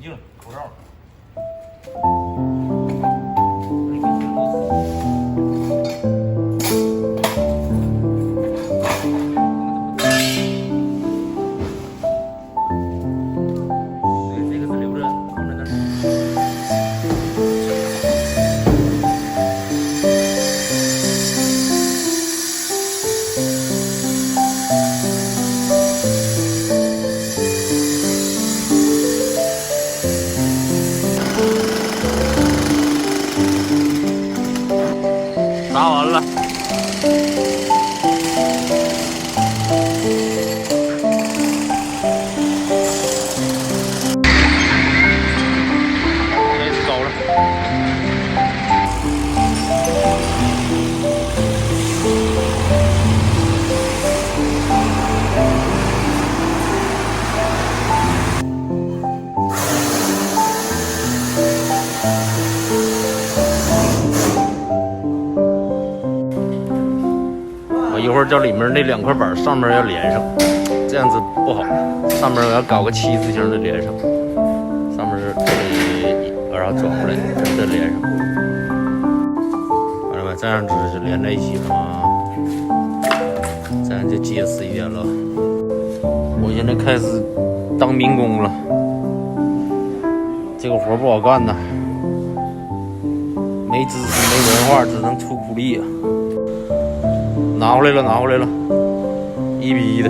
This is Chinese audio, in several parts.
镜、口罩。拿完了，这次走了。一会儿叫里面那2块板上面要连上，这样子不好。上面我要搞个7字形的连上，上面这里然后转过来再连上。完了吧，这样子就连在一起了啊，这样就结实一点了。我现在开始当民工了，这个活不好干呐，没知识没文化，只能出苦力啊。拿回来了，拿回来了，1比1的。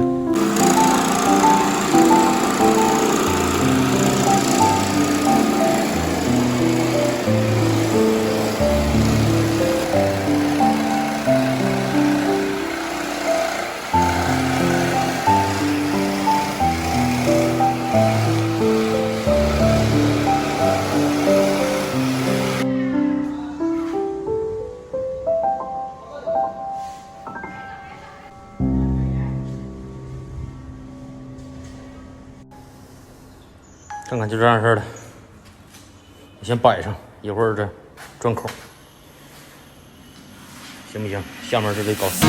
看看就这样式的，我先摆上，一会儿这钻口，行不行？下面就得搞4个。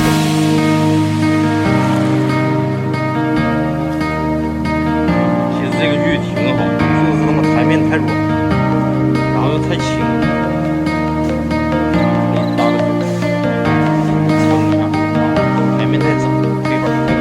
其实这个锯挺好，就是他妈台面太软，然后又太轻了。搭个撑一下，台面太窄，背板太高。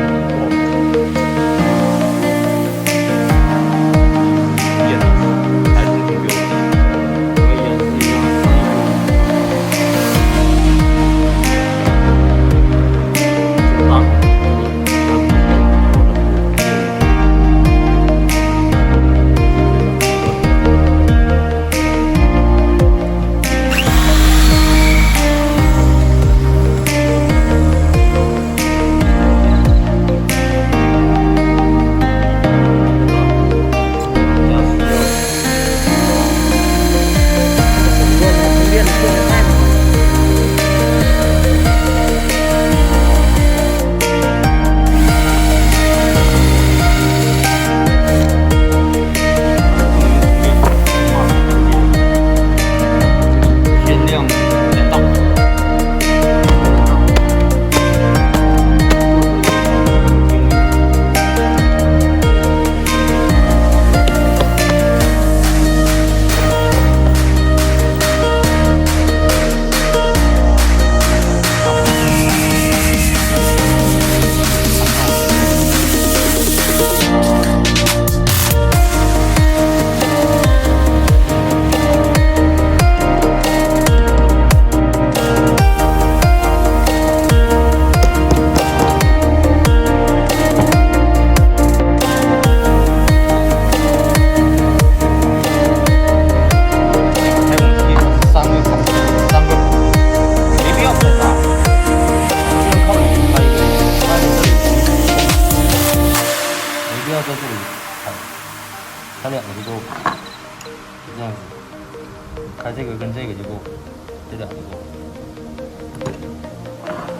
开2个就够了，就这样子，开这个跟这个就够，这2个就够了。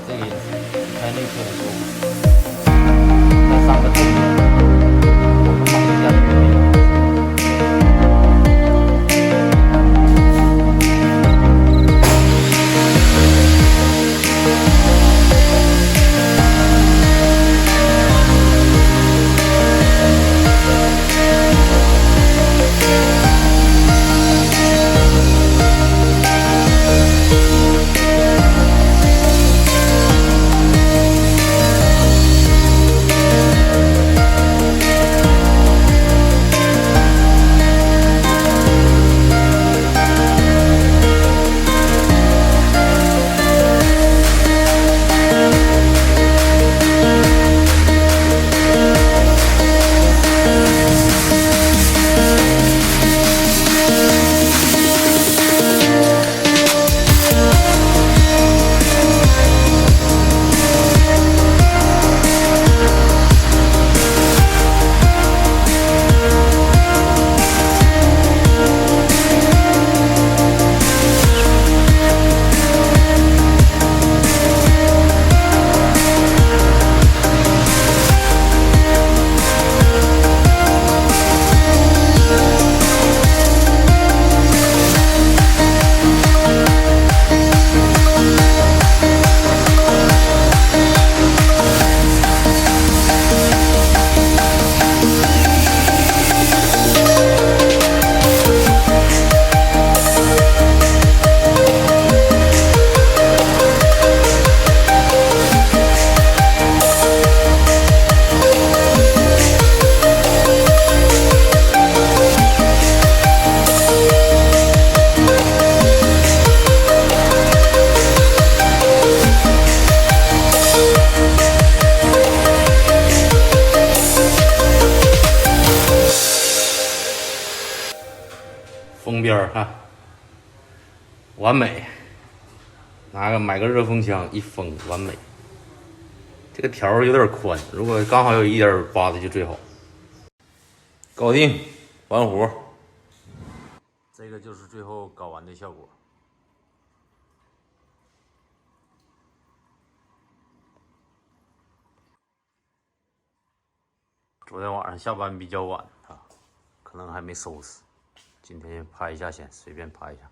这个也是，开内侧的够，再3个正面，我们绑一下就可以了。封边儿哈，完美。买个热风枪一封，完美。这个条有点宽，如果刚好有1.8的就最好。搞定，完活。这个就是最后搞完的效果。昨天晚上下班比较晚啊，可能还没收拾。今天拍一下先，随便拍一下。